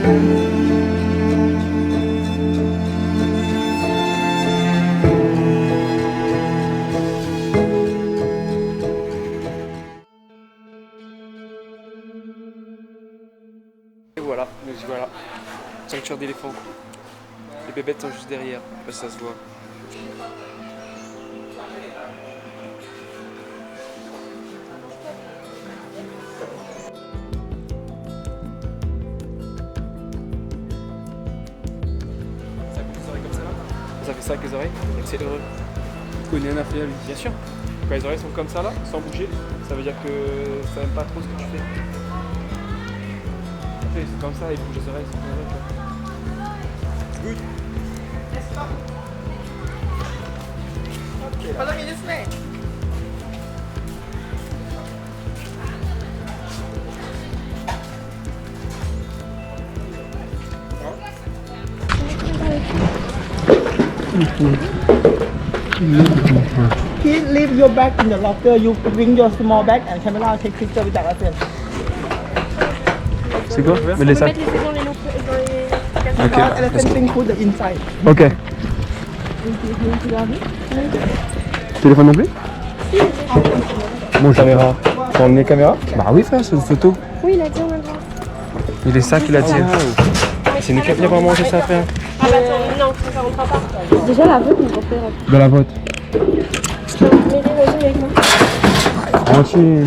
Et voilà, nous y voilà. Sanctuaire d'éléphants. Les bébêtes sont juste derrière, je sais pas si ça se voit. Ça fait des oreilles comme ça là? Ça fait ça avec les oreilles? Et que c'est heureux. Connais un affaire lui. Bien sûr. Quand les oreilles sont comme ça là, sans bouger, ça veut dire que ça aime pas trop ce que tu fais. Après c'est comme ça, il bouge les oreilles, c'est heureux quoi. Good. Follow me this way. Please leave your bag in the locker. You bring your small bag and camera take picture with that elephant. C'est quoi? Mais les sacs. Okay. Elephant thing put the inside. Ok. Téléphone non plus? Bon, caméra. T'as emmené caméra? Bah oui, frère, c'est une photo. Oui, il a dit on a le droit. Et les sacs, il a dit. C'est une qui a pas mangé ça, frère. Ah bah attends, non, ça rentrera pas. Déjà la vôtre, on va faire. Dans la vôtre. Mais les vas-y avec moi. Entier.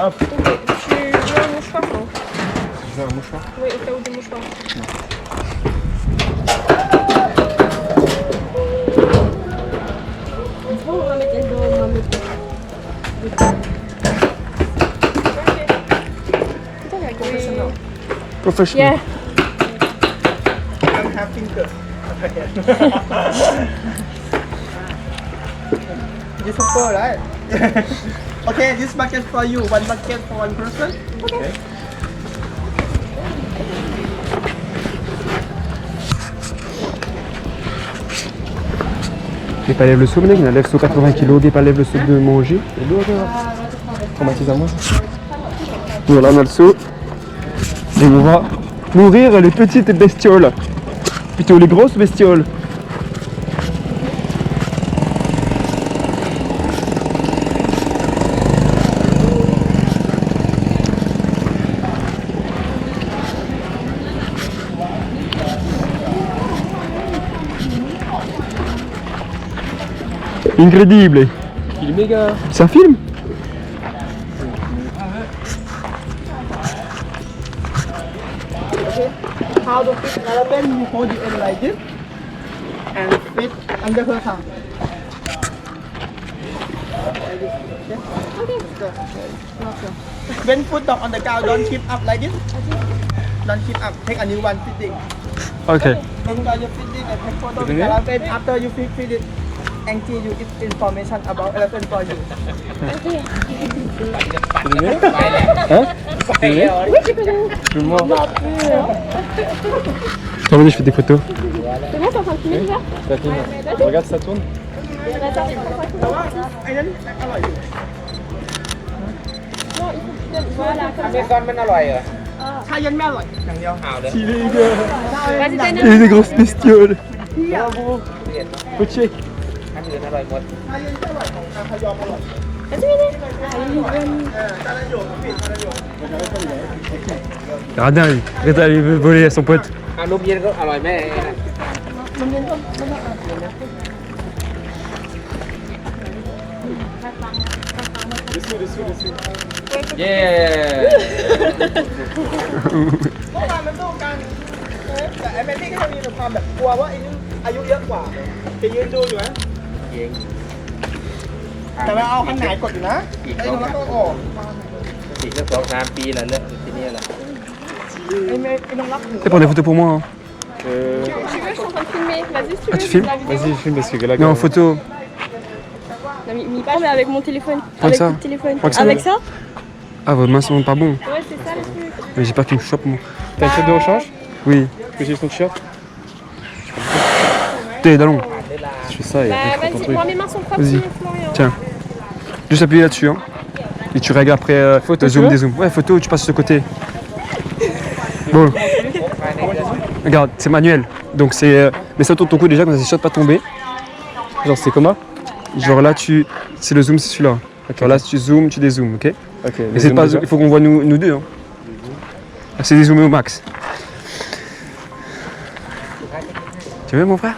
Hop. Tu veux un mouchoir, non? Tu veux un mouchoir? Oui, au cas où des mouchoirs. Bon, on va mettre elle dans ma moto. Professional. Professional. Yeah. Don't have finger. This super, right? Okay, this bucket for you. One bucket for one person. Okay. Des pas lève le saut, mec, il a lève saut 80 kg, des pas lève le saut de manger. C'est lourd, traumatise à moi. Voilà, on a le saut. Et on va nourrir les petites bestioles. Plutôt les grosses bestioles. Incredibile. Il est méga. C'est un film? How to fit elephant? You hold it in like this and fit under her tongue. When put down on the ground, don't keep up like this. Don't keep up. Take a new one fitting. Ok. Then while you're fitting and take photo with elephant, after you fit it, Angie, you give information about elephant for you. Hein? Oui, tu peux nous. Je moi. Non plus. Attends, venez, je fais des photos. C'est bon, t'es en train de filmer déjà? Ça filme. Regarde, ça tourne. Attends, I don't know. non, il faut que tu donnes. Voilà, comme ça. ชาเย็นไม่อร่อยอย่างเดียว Vas-y, donne. Et des grosses bestioles. Faut check. ชาเย็นไม่อร่อยของทางพยอมอร่อย Vas-y, viens. Radin, il veut voler à son pote. นมเย็นก็อร่อยแม่ เย้ เมื่อวานมันสู้กันแต่ไอ้แมนนี่ก็จะมีความแบบกลัวว่าไอ้นี่อายุเยอะกว่าจะยืนดูอยู่ไหม เย็น แต่เราเอาคันไหนกดอยู่นะไอ้น้องรักก็ออก อีกสัก2-3 ปีแล้วเลิกที่นี่แหละ ไอ้น้องรัก C'est prendre des photos pour moi. Hein. Tu veux, je suis en train de filmer. Vas-y, si tu veux. Ah, tu filmes? la vidéo. Vas-y, filme parce que là. Non, photo. Non, mais prends, mais avec mon téléphone. Comme Avec ça. le téléphone. Comme ça. Avec ça? Ah, vos mains sont pas bons. Ouais, c'est ça le truc. Mais j'ai peur qu'il me chope, moi. T'as une tête de rechange? Oui. Que j'ai son t-shirt? T'es, Dallon. Je fais ça et Bah, après, je prends ton vas-y, truc. moi mes mains sont propres, Vas-y. Florian. Tiens. Juste appuyer là-dessus. Hein. Et tu règles après Photo, le zoom, tu veux dézoom. Ouais, photo, tu passes de ce côté. Bon. Regarde, c'est manuel. Donc c'est. Mais ça tourne ton coup déjà, comme ça, c'est sûr de pas tomber. Genre, c'est comment? Genre là, c'est le zoom, c'est celui-là. Ok. Genre là, si tu zoomes, tu dézoomes, ok? Ok. Mais c'est pas, il faut qu'on voit nous deux. Hein. C'est dézoomé au max. Tu veux mon frère?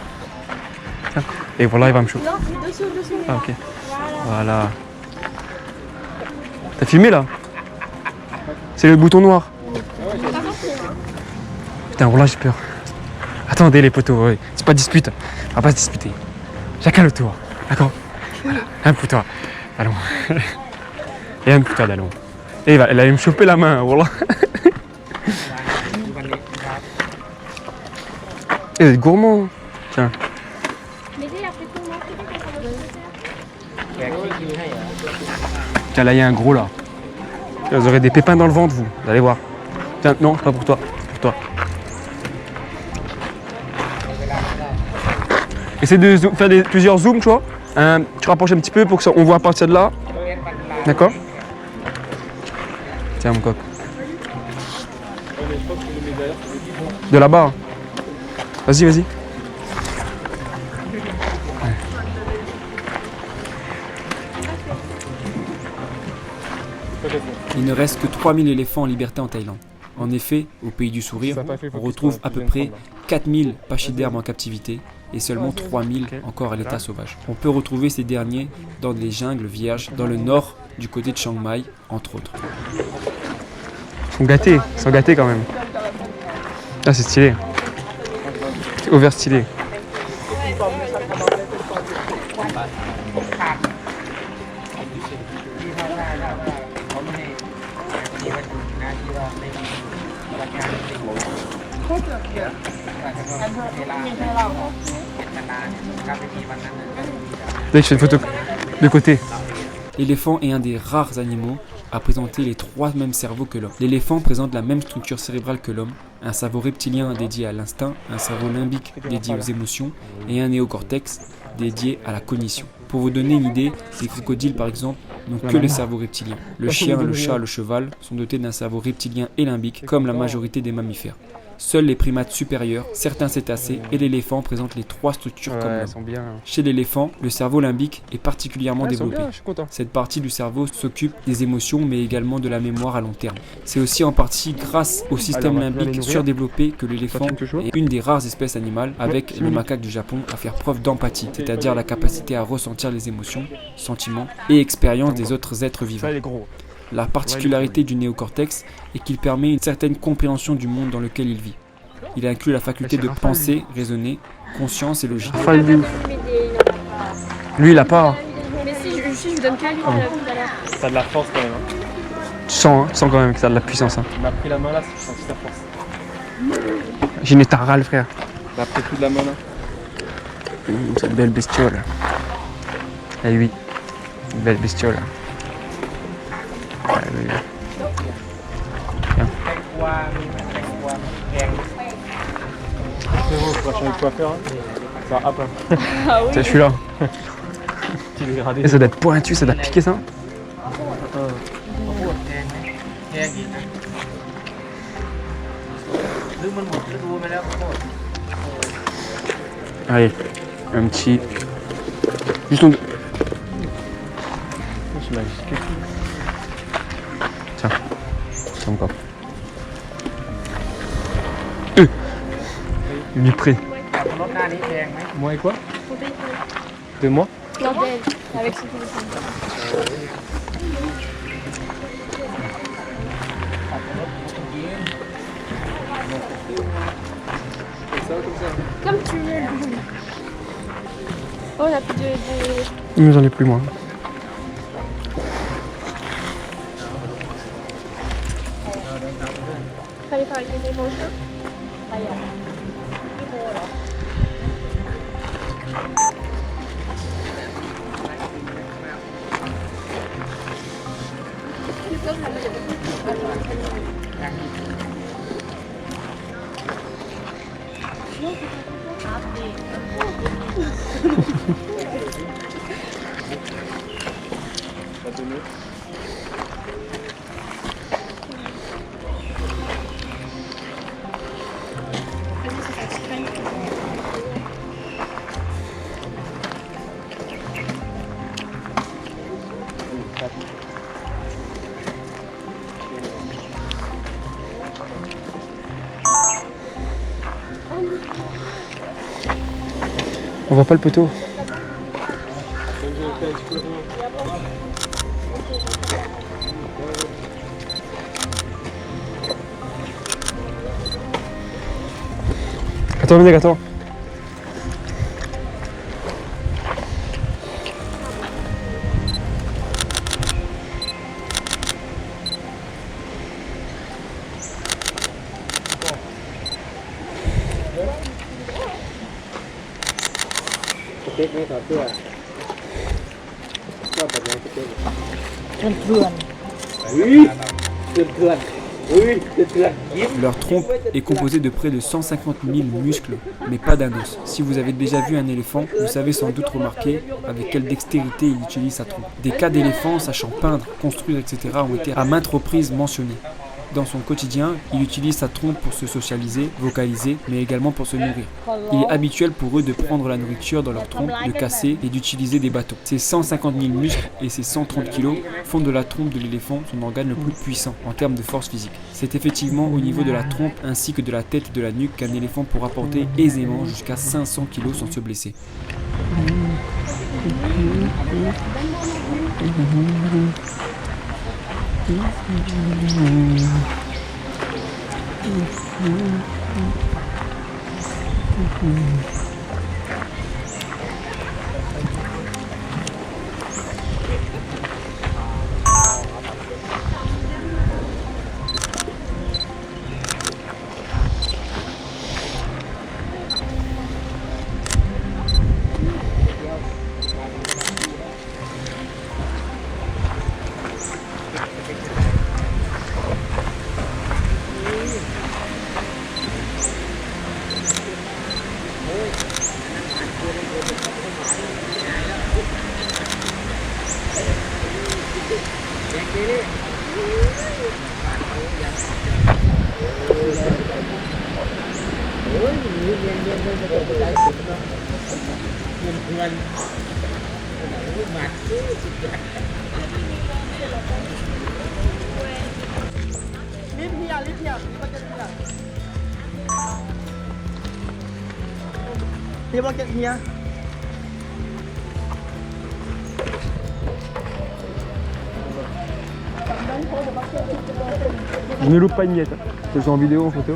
Tiens. Et voilà, il va me chauffer. Non, dessous. Ah ok. Voilà. T'as filmé là? C'est le bouton noir. Putain, voilà, j'ai peur. Attendez les potos, ouais. C'est pas dispute. On va pas se disputer. Chacun le tour. D'accord? Voilà. Un pour toi. Allons. Et un pour toi, allons. Et elle allait me choper la main, voilà. Et vous êtes gourmand. Tiens. Mais il a fait comment? Tiens, là, il y a un gros là. Vous aurez des pépins dans le ventre, vous. Vous allez voir. Tiens, non, c'est pas pour toi. C'est pour toi. Essaye de faire plusieurs zooms, tu vois. Tu rapproches un petit peu pour qu'on voit à partir de là. D'accord? Tiens, mon coq. De là-bas. Vas-y, vas-y. Il ne reste que 3000 éléphants en liberté en Thaïlande. En effet, au pays du sourire, on retrouve à peu près 4000 pachydermes en captivité et seulement 3000 encore à l'état sauvage. On peut retrouver ces derniers dans des jungles vierges dans le nord du côté de Chiang Mai, entre autres. Ils sont gâtés quand même. Ah, c'est stylé. C'est over stylé. Dès que je fais une photo de côté. L'éléphant est un des rares animaux à présenter les trois mêmes cerveaux que l'homme. L'éléphant présente la même structure cérébrale que l'homme, un cerveau reptilien dédié à l'instinct, un cerveau limbique dédié aux émotions et un néocortex dédié à la cognition. Pour vous donner une idée, les crocodiles par exemple n'ont que le cerveau reptilien. Le chien, le chat, le cheval sont dotés d'un cerveau reptilien et limbique comme la majorité des mammifères. Seuls les primates supérieurs, certains cétacés et l'éléphant présentent les trois structures comme l'homme. Bien. Chez l'éléphant, le cerveau limbique est particulièrement développé. Je suis content. Cette partie du cerveau s'occupe des émotions mais également de la mémoire à long terme. C'est aussi en partie grâce au système Alors, on va les limbique nourrir. surdéveloppé que l'éléphant Ça filme toujours est une des rares espèces animales, avec le macaque du Japon, à faire preuve d'empathie, c'est-à-dire la capacité à ressentir les émotions, sentiments et expériences des autres êtres vivants. Ça, il est gros. La particularité du néocortex est qu'il permet une certaine compréhension du monde dans lequel il vit. Il inclut la faculté de penser, raisonner, conscience et logique. Raphaël, lui, il a pas. Mais si je lui donne que lui, tout à l'heure. T'as de la force quand même. Hein. Tu sens quand même que ça a de la puissance. Hein. Il m'a pris la main là, c'est senti ta force. J'ai une tarale, frère. Il m'a pris tout de la main là. Cette belle bestiole. Eh oui, une belle bestiole. Ouais, oui, oui. C'est bon, tu vas changer de coiffeur. Hein. Ça hop. Hein. C'est celui-là. Tu l'es gradé. Et ça doit être pointu, ça doit piquer ça. Allez, un petit. Juste en... Tiens, tiens encore. Il est prêt. Moi et quoi? 2 mois? Bordel, avec son téléphone. Comme tu veux. Oh, on a plus de... Mais j'en ai plus moi. Fallait faire avec les émotions. On voit pas le poteau. Attends, Ménèque, attends.สเต็กไม่ถอดเสื้อชอบแบบไหนสเต็ก เถื่อน เถื่อนยิ้ม Leur trompe est composée de près de 150 000 muscles, mais pas d'un os. Si vous avez déjà vu un éléphant, vous savez sans doute remarquer avec quelle dextérité il utilise sa trompe. Des cas d'éléphants sachant peindre, construire, etc. ont été à maintes reprises mentionnés. Dans son quotidien, il utilise sa trompe pour se socialiser, vocaliser, mais également pour se nourrir. Il est habituel pour eux de prendre la nourriture dans leur trompe, de casser et d'utiliser des bâtons. Ces 150 000 muscles et ces 130 kg font de la trompe de l'éléphant son organe le plus puissant en termes de force physique. C'est effectivement au niveau de la trompe ainsi que de la tête et de la nuque qu'un éléphant pourra porter aisément jusqu'à 500 kg sans se blesser. Dia block here. Je ne loupe pas une miette. Que ce soit en vidéo ou en photo.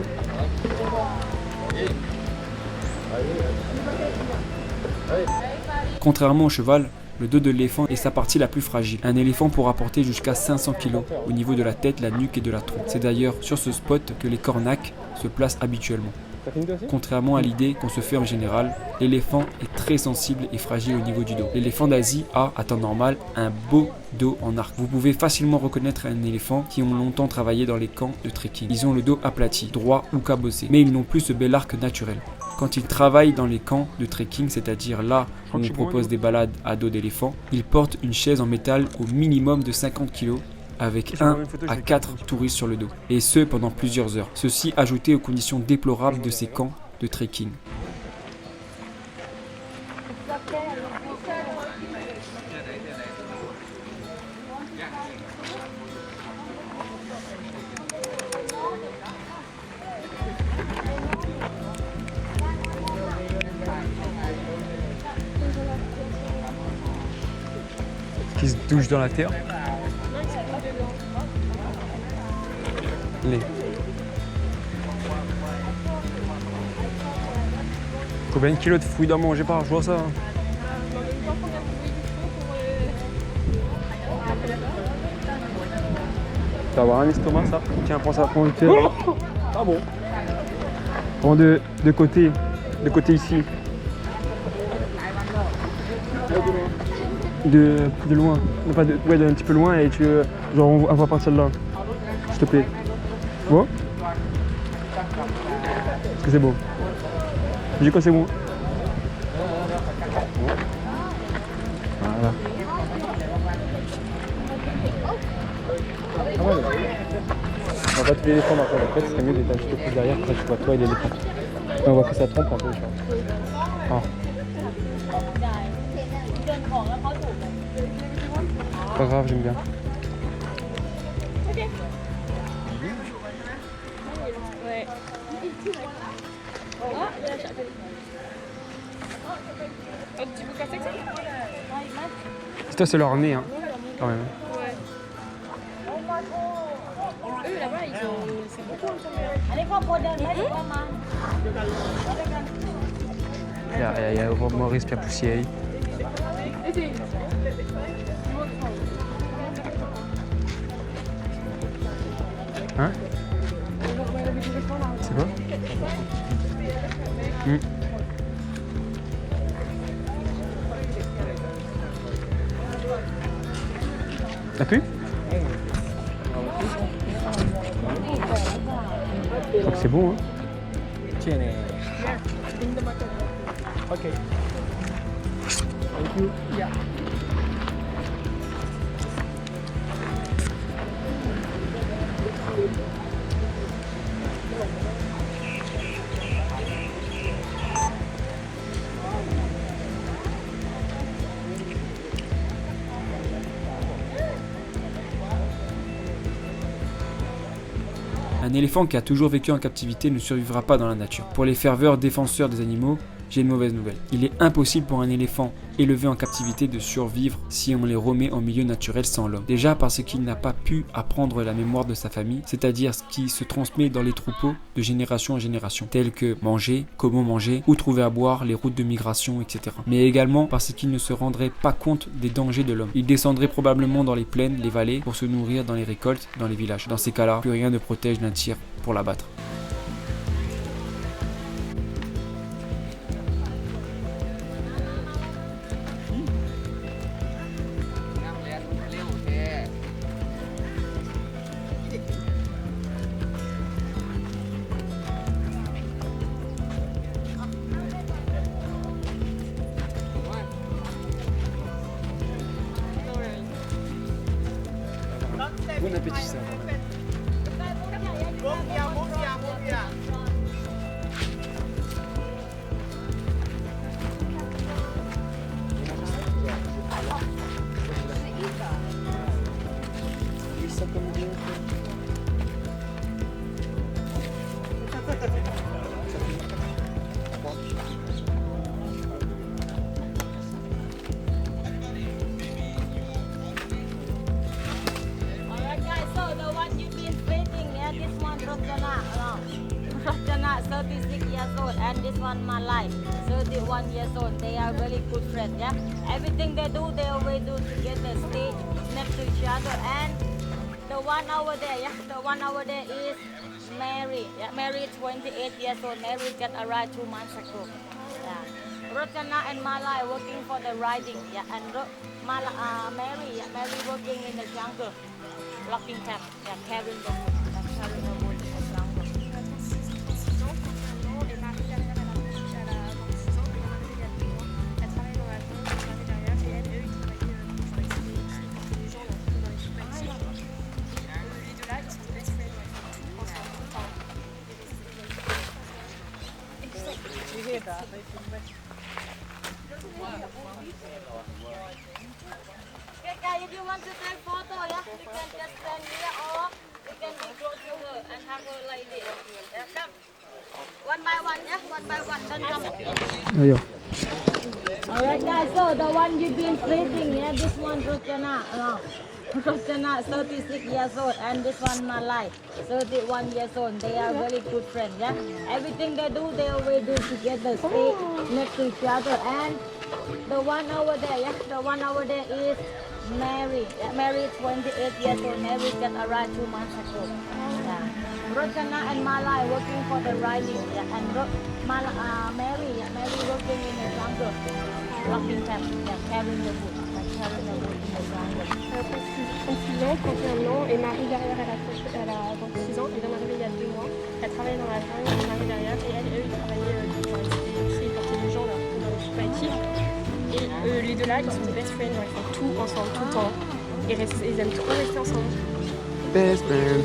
Contrairement au cheval, le dos de l'éléphant est sa partie la plus fragile. Un éléphant pourra porter jusqu'à 500 kg au niveau de la tête, la nuque et de la trompe. C'est d'ailleurs sur ce spot que les cornacs se placent habituellement. Contrairement à l'idée qu'on se fait en général, l'éléphant est très sensible et fragile au niveau du dos. L'éléphant d'Asie a, à temps normal, un beau dos en arc. Vous pouvez facilement reconnaître un éléphant qui ont longtemps travaillé dans les camps de trekking. Ils ont le dos aplati, droit ou cabossé, mais ils n'ont plus ce bel arc naturel. Quand ils travaillent dans les camps de trekking, c'est-à-dire là où on propose des balades à dos d'éléphant, ils portent une chaise en métal au minimum de 50 kg avec 1 à 4 touristes sur le dos, et ce pendant plusieurs heures. Ceci ajouté aux conditions déplorables de ces camps de trekking. Qui se douche dans la terre. Les. Combien de kilos de fruits d'en manger par jour ça? Ça va avoir un estomac ça. Tiens, prends ça, prends le thé. Ah bon. Prends de côté ici. De loin. Non, pas de, ouais, d'un petit peu loin et tu genre on va partir de là. S'il te plaît. Bon? Est-ce que c'est bon? Dis quand c'est bon. Voilà. voit tous les éléphants dans la tête, ce serait mieux d'être un petit peu plus derrière, comme ça tu vois toi et l'éléphant. On voit que ça trompe un peu, tu vois. Ah. Pas grave, j'aime bien. Ouais. Tu veux casser ça? C'est toi, c'est leur nez, hein, quand même. Ouais. Eux là-bas, ils ont. C'est beaucoup en Il y a Maurice Piapoussier. Hein? C'est quoi? T'as pu? C'est bon, hein? Tiens, ok. Thank you. Yeah. Un éléphant qui a toujours vécu en captivité ne survivra pas dans la nature. Pour les ferveurs défenseurs des animaux, j'ai une mauvaise nouvelle. Il est impossible pour un éléphant élevé en captivité de survivre si on les remet en milieu naturel sans l'homme. Déjà parce qu'il n'a pas pu apprendre la mémoire de sa famille, c'est-à-dire ce qui se transmet dans les troupeaux de génération en génération, tels que manger, comment manger, où trouver à boire, les routes de migration, etc. Mais également parce qu'il ne se rendrait pas compte des dangers de l'homme. Il descendrait probablement dans les plaines, les vallées, pour se nourrir dans les récoltes, dans les villages. Dans ces cas-là, plus rien ne protège d'un tir pour l'abattre. Bon appétit, ça. Alright guys, so the one you've been waiting, yeah, this one Rojana, Rojana 36 years old, and this one Malai 31 years old. They are really good friends, yeah. Everything they do, they always do together, stay next to each other. And the one over there, yeah, the one over there is Mary. Yeah, Mary is 28 years old. Mary got arrived 2 months ago. Yeah. Rojana and Malai working for the riding, yeah, and Mary working in the jungle, blocking camp, yeah, carrying the wood, carrying the wood in the jungle. Et Marie derrière, elle a 26 ans. Et Marie, il y a 2 mois. Elle travaille dans la jungle, Marie derrière. Et elle, eux, ils travaillent avec les gens dans les sous-bâtis. Les deux là, ils sont best friends, ouais, ils font tout ensemble, tout le temps. Okay guys, if you want to take photo, yeah, you can just stand here or you can be close to her and have her like this. Yeah, come. One by one, yeah, one by one, then come. D'ailleurs. Alright guys, so the one you've been sleeping, yeah, this one Rojana, Rojana 36 years old, and this one Malai 31 years old. They are very good friends, yeah. Everything they do, they always do together, stay next to each other. And the one over there, yeah, the one over there is Mary. Yeah, Mary is 28 years old. Mary got arrived 2 months ago. Yeah. Rojana and Malai working for the riding, yeah, and Mary working in the jungle, blocking camp, yeah, carrying the wood, carrying the wood in the jungle. 36 ans, 31 ans, et Marie derrière, elle a 26 ans, elle vient d'arriver il y a 2 mois. Elle travaille dans la jungle, et Marie derrière, et elle, eux, ils travaillaient ils portaient des gens là, dans les sous-bâtis. Et les deux là, ils sont best friends, ils font tout ensemble, tout le temps. Ils aiment trop rester ensemble. Best friend.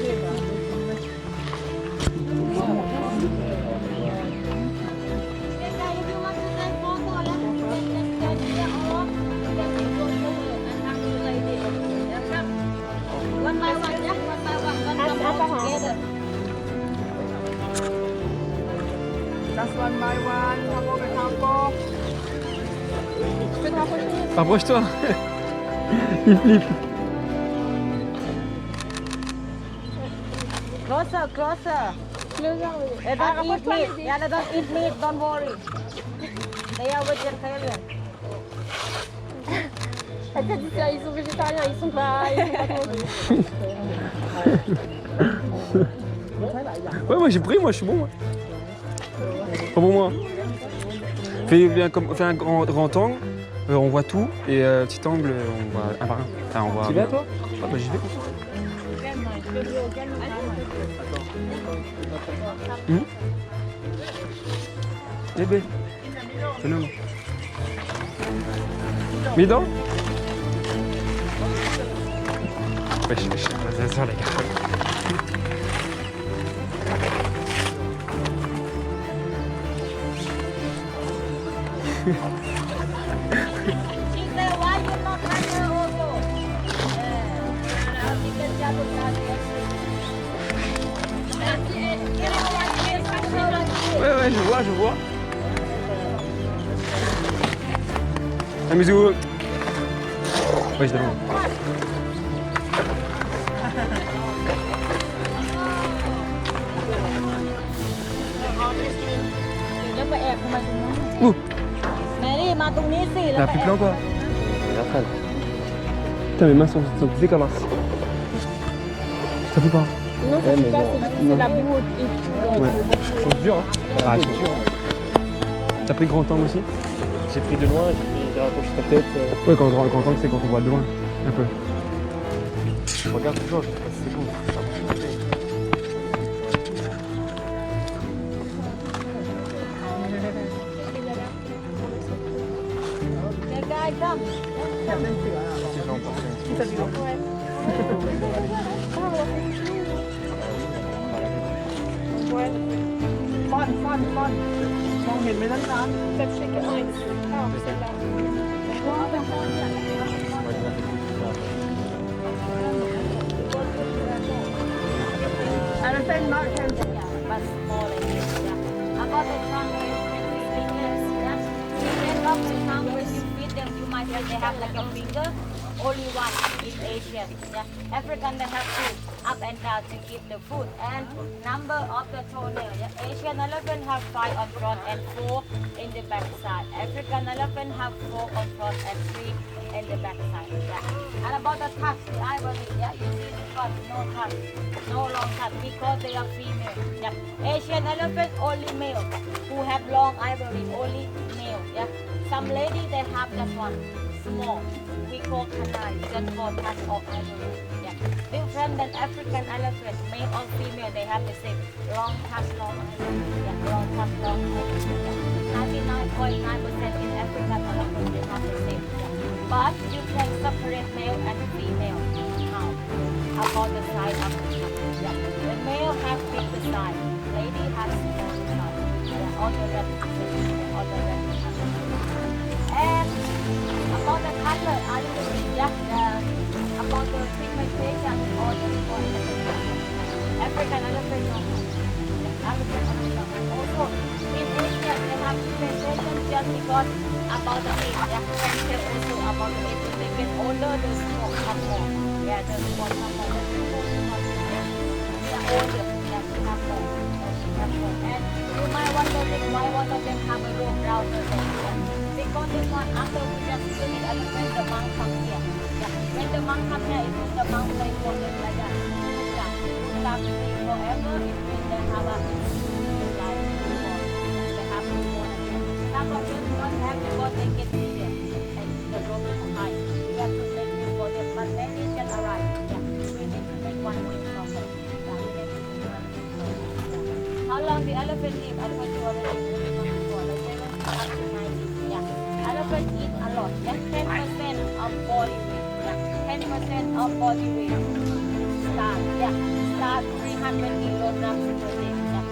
one by one. Couple by couple. Tu peux te rapprocher? Approche-toi. Il flippe. Closer, closer. Closer, oui. They don't eat Rapproche-toi, meat. bébé. Yeah, they don't eat meat. Don't worry. They are vegetarian. Elle t'a dit ça, ils sont végétariens, ils sont pas Ouais, moi j'ai pris, moi je suis bon. Moi. Pas pour moi. Fais un grand angle, on voit tout, et petit angle, on voit un par un. Enfin, on voit. Tu vas toi? Ah bah j'y vais. Bébé. Fais-le. Middle? Wesh, ça les gars. She said, why you not like her also? You can tell them that. Ouais, je vois. Amusez-vous. Ouais, je demande. Ouh, แมรี่มาตรงนี้สิแล้ t'as ว plus plein quoi? Putain, mes mains sont dégueulasses. Ça fait pas? Non, ça fait pas, c'est la boue et tout. Ouais. C'est dur, hein? Ah, c'est dur. T'as pris grand angle aussi? J'ai pris de loin, j'ai rapproché ta tête. Ouais, quand grand angle, c'est quand on voit de loin. Un peu. Je regarde toujours, je sais pas si c'est bon. The guy come. ฟอนมองเห็นไหมนั้น Peut-être chez quelqu'un ici. Ah, celle-là. Elephant not can But small and yeah. About the tongue, fingers, yeah. They love the tongue when you feed them. You might say they have like a finger. Only one is Asian. Yeah. African they have two up and down to eat the food. And number of the toenail. Yeah. Asian elephant have 5 on front and 4 in the back side. African elephant have 4 on front and 3 in the back side. Yeah. And about the tusk, the ivory. Yeah. You see this one, no tusk, no long tusk because they are female. Yeah. Asian elephant only male. Who have long ivory only male. Yeah. Some lady they have just one small. We call kanai, just for tusk of ivory. Yeah. Different than African elephant, male or female, they have the same long tusk, long ivory. Yeah. Long tusk, long ivory. Yeah. 99.9% in African elephant they have the same. Yeah. But you can separate male and female. How? About the size of the tusk. Yeah. The male have bigger size, lady has smaller size. Yeah. All the rest is the same. All the rest is the same. And about the color, about the pigmentation, all the African elephant, also in Asia they have pigmentation just because about the age. Yeah, also about the age. When they get older, the smoke come more. Yeah, the smoke come more. They are older. Yeah, they have more. And you might wonder why one of them have a rope around the neck. Because this one, after we just kill it, and when the monk come here. Yeah. When the monk come here, it means the monk play for them like that. Yeah. Start to play forever, it means they have a life before. They have to go. Some of them don't have because they get needed. And the rope is high. We have to make it for them, but then it can arrive. Yeah. We need to make one way from them. Yeah. We need to make one way from them. Yeah. How long the elephant live? I told you already. Up to 90. Yeah. Elephant eat a lot. That's 10% of body weight. Yeah. 10% of body weight. Start. Yeah. Start 300 kilograms per day. Yeah.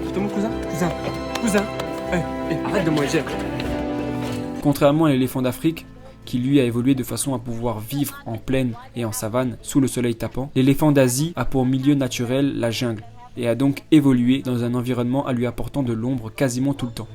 Plutôt mon cousin. Arrête de manger. Contrairement à l'éléphant d'Afrique, qui lui a évolué de façon à pouvoir vivre en plaine et en savane sous le soleil tapant, l'éléphant d'Asie a pour milieu naturel la jungle et a donc évolué dans un environnement à lui apportant de l'ombre quasiment tout le temps.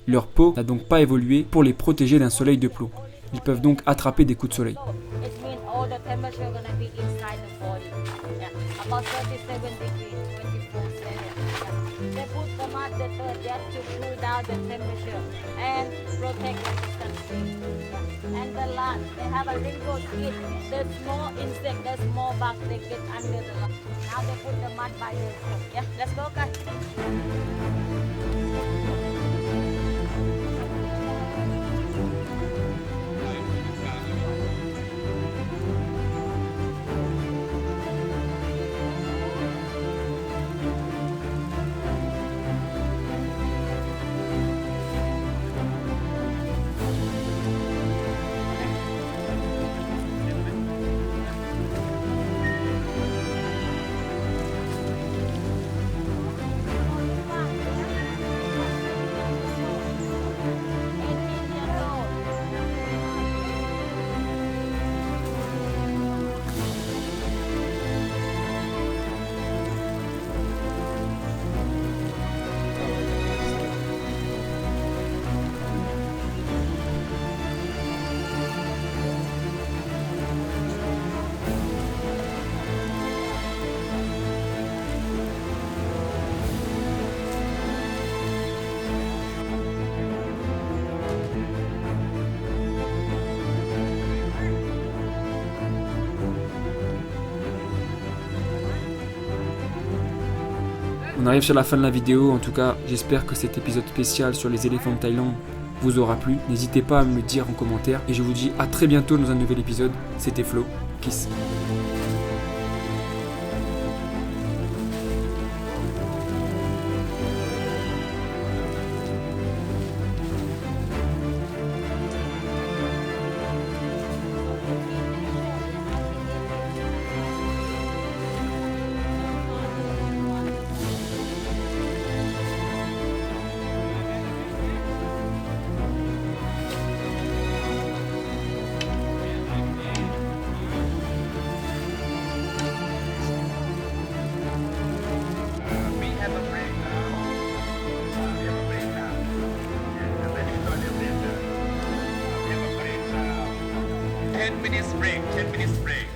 Leur peau n'a donc pas évolué pour les protéger d'un soleil de plomb. Ils peuvent donc attraper des coups de soleil. It means all the temperature gonna be inside the body. Yeah, about 37 degrees, 24 Celsius. Yeah. They put the mud just to cool down the temperature and protect the sunscreen. Yeah. And the last, they have a wrinkle skin. The small insect, the small bug, they get under the lung. Now they put the mud by themselves. Yeah, let's go, guys. On arrive sur la fin de la vidéo, en tout cas j'espère que cet épisode spécial sur les éléphants de Thaïlande vous aura plu. N'hésitez pas à me le dire en commentaire et je vous dis à très bientôt dans un nouvel épisode. C'était Flo, Kiss. We have a break now. We have a break now. And then it's going to be we have a break now. 10 minutes break, 10 minutes break.